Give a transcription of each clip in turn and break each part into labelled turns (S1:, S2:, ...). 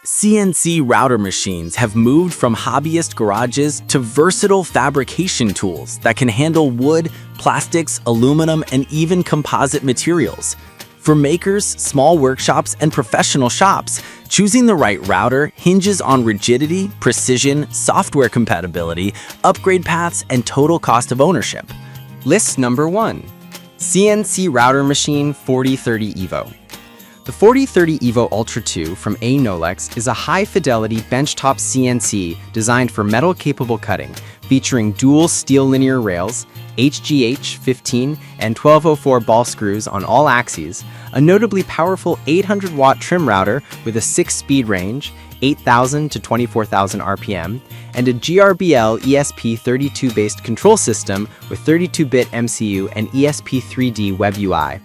S1: CNC router machines have moved from hobbyist garages to versatile fabrication tools that can handle wood, plastics, aluminum, and even composite materials. For makers, small workshops, and professional shops, choosing the right router hinges on rigidity, precision, software compatibility, upgrade paths, and total cost of ownership.
S2: List number 1. CNC Router Machine 4030 Evo. The 4030 Evo Ultra 2 from Nolex is a high-fidelity benchtop CNC designed for metal-capable cutting, featuring dual steel linear rails, HGH 15 and 1204 ball screws on all axes, a notably powerful 800-watt trim router with a 6-speed range, 8,000 to 24,000 RPM, and a GRBL ESP32-based control system with 32-bit MCU and ESP3D Web UI.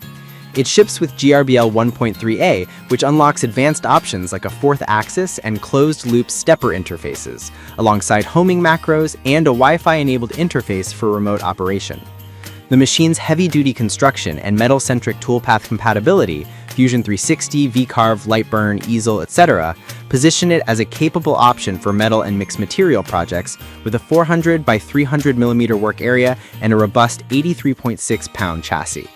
S2: It ships with GRBL 1.3a, which unlocks advanced options like a fourth axis and closed-loop stepper interfaces, alongside homing macros and a Wi-Fi-enabled interface for remote operation. The machine's heavy-duty construction and metal-centric toolpath compatibility, Fusion 360, V-Carve, Lightburn, easel, etc., position it as a capable option for metal and mixed material projects with a 400 by 300 millimeter work area and a robust 83.6-pound chassis.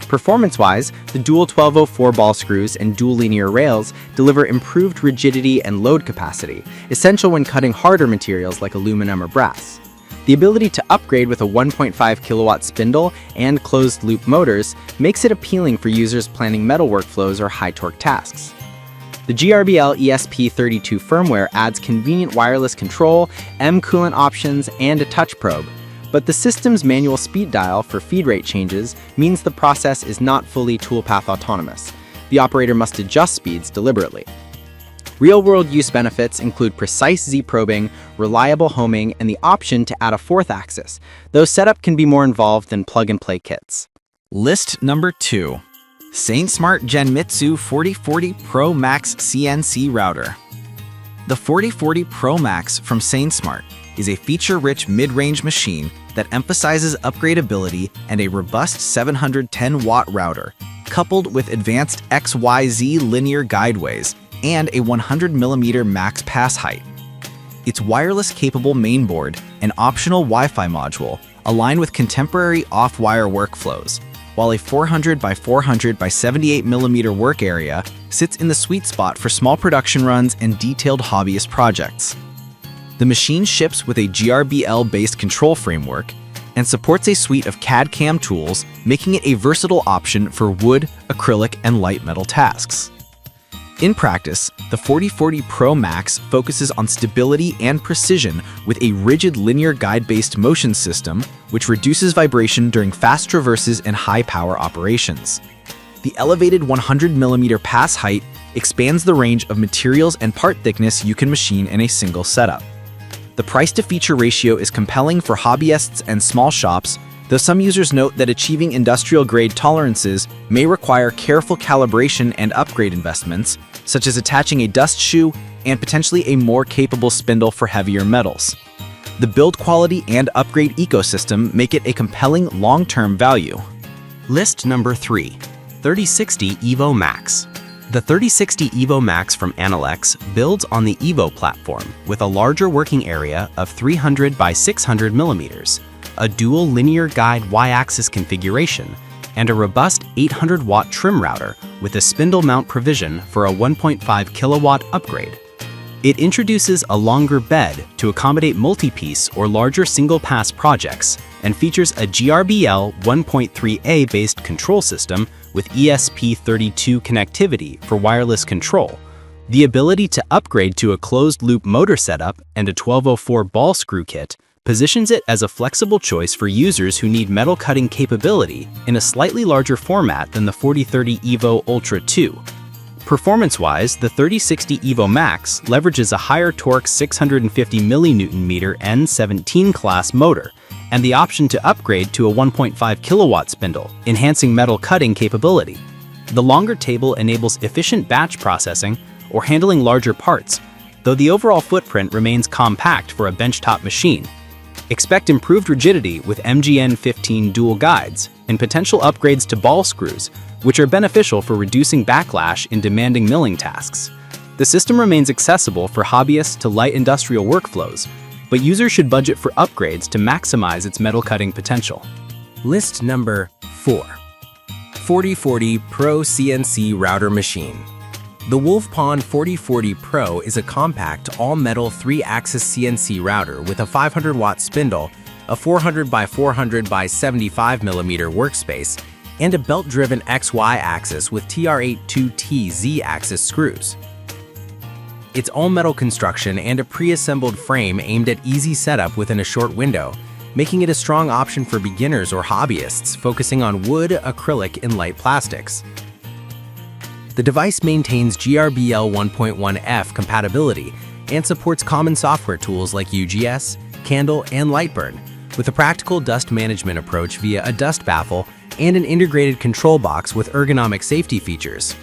S2: Performance-wise, the dual 1204 ball screws and dual linear rails deliver improved rigidity and load capacity, essential when cutting harder materials like aluminum or brass. The ability to upgrade with a 1.5 kilowatt spindle and closed-loop motors makes it appealing for users planning metal workflows or high-torque tasks. The GRBL ESP32 firmware adds convenient wireless control, M-coolant options, and a touch probe, but the system's manual speed dial for feed rate changes means the process is not fully toolpath autonomous. The operator must adjust speeds deliberately. Real-world use benefits include precise Z-probing, reliable homing, and the option to add a fourth axis, though setup can be more involved than plug-and-play kits.
S1: List number 2. SainSmart Genmitsu 4040 Pro Max CNC Router. The 4040 Pro Max from SainSmart is a feature-rich mid-range machine that emphasizes upgradability and a robust 710-watt router, coupled with advanced XYZ linear guideways and a 100mm max pass height. Its wireless-capable mainboard and optional Wi-Fi module align with contemporary off-wire workflows, while a 400 by 400 by 78mm work area sits in the sweet spot for small production runs and detailed hobbyist projects. The machine ships with a GRBL-based control framework and supports a suite of CAD/CAM tools, making it a versatile option for wood, acrylic, and light metal tasks. In practice, the 4040 Pro Max focuses on stability and precision with a rigid linear guide-based motion system, which reduces vibration during fast traverses and high-power operations. The elevated 100mm pass height expands the range of materials and part thickness you can machine in a single setup. The price-to-feature ratio is compelling for hobbyists and small shops, though some users note that achieving industrial-grade tolerances may require careful calibration and upgrade investments, such as attaching a dust shoe and potentially a more capable spindle for heavier metals. The build quality and upgrade ecosystem make it a compelling long-term value.
S3: List number 3. 3060 Evo Max. The 3060 Evo Max from Aliexpress builds on the Evo platform with a larger working area of 300 by 600 millimeters, a dual linear guide Y-axis configuration, and a robust 800-watt trim router with a spindle mount provision for a 1.5 kilowatt upgrade. It introduces a longer bed to accommodate multi-piece or larger single-pass projects and features a GRBL 1.3a based control system with ESP32 connectivity for wireless control, the ability to upgrade to a closed-loop motor setup and a 1204 ball screw kit positions it as a flexible choice for users who need metal cutting capability in a slightly larger format than the 4030 Evo Ultra 2. Performance-wise, the 3060 Evo Max leverages a higher torque 650 Nm N17 class motor and the option to upgrade to a 1.5 kilowatt spindle, enhancing metal cutting capability. The longer table enables efficient batch processing or handling larger parts, though the overall footprint remains compact for a benchtop machine. Expect improved rigidity with MGN15 dual guides and potential upgrades to ball screws, which are beneficial for reducing backlash in demanding milling tasks. The system remains accessible for hobbyists to light industrial workflows, but users should budget for upgrades to maximize its metal cutting potential.
S4: List number 4. 4040 Pro CNC Router Machine. The Wolfpawn 4040 Pro is a compact, all-metal 3-axis CNC router with a 500-watt spindle, a 400 by 400 by 75 mm workspace, and a belt-driven XY axis with TR82T Z-axis screws. Its all-metal construction and a pre-assembled frame aimed at easy setup within a short window, making it a strong option for beginners or hobbyists focusing on wood, acrylic, and light plastics. The device maintains GRBL 1.1F compatibility and supports common software tools like UGS, Candle, and Lightburn, with a practical dust management approach via a dust baffle and an integrated control box with ergonomic safety features.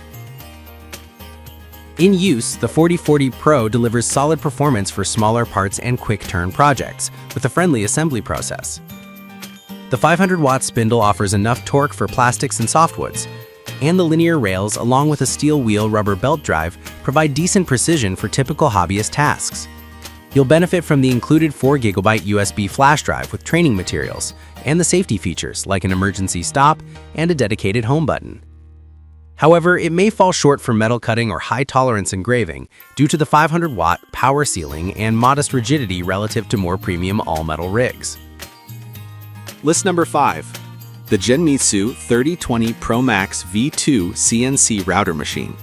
S4: In use, the 4040 Pro delivers solid performance for smaller parts and quick-turn projects, with a friendly assembly process. The 500-watt spindle offers enough torque for plastics and softwoods, and the linear rails, along with a steel wheel rubber belt drive, provide decent precision for typical hobbyist tasks. You'll benefit from the included 4GB USB flash drive with training materials, and the safety features like an emergency stop and a dedicated home button. However, it may fall short for metal cutting or high-tolerance engraving due to the 500-watt power ceiling and modest rigidity relative to more premium all-metal rigs.
S1: List number 5. The Genmitsu 3020 Pro Max V2 CNC Router Machine.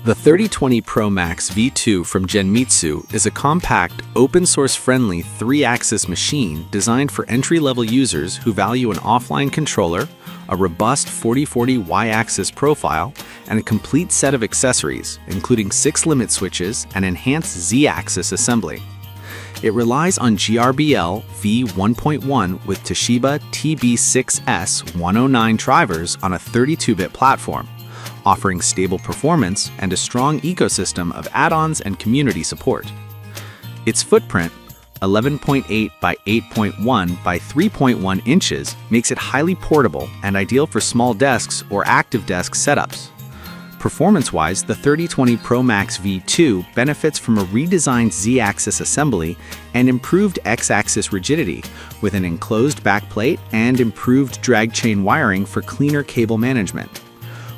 S1: The 3020 Pro Max V2 from Genmitsu is a compact, open-source friendly 3-axis machine designed for entry-level users who value an offline controller, a robust 4040 Y-axis profile, and a complete set of accessories, including 6 limit switches and enhanced Z-axis assembly. It relies on GRBL V1.1 with Toshiba TB6S109 drivers on a 32-bit platform, offering stable performance and a strong ecosystem of add-ons and community support. Its footprint, 11.8 by 8.1 by 3.1 inches, makes it highly portable and ideal for small desks or active desk setups. Performance-wise, the 3020 Pro Max V2 benefits from a redesigned Z-axis assembly and improved X-axis rigidity, with an enclosed backplate and improved drag chain wiring for cleaner cable management.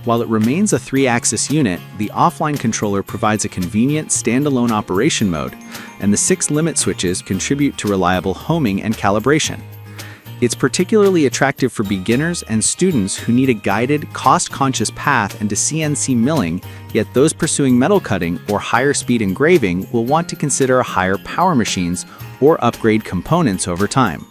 S1: While it remains a 3-axis unit, the offline controller provides a convenient standalone operation mode, and the 6 limit switches contribute to reliable homing and calibration. It's particularly attractive for beginners and students who need a guided, cost-conscious path into CNC milling, yet those pursuing metal cutting or higher speed engraving will want to consider higher power machines or upgrade components over time.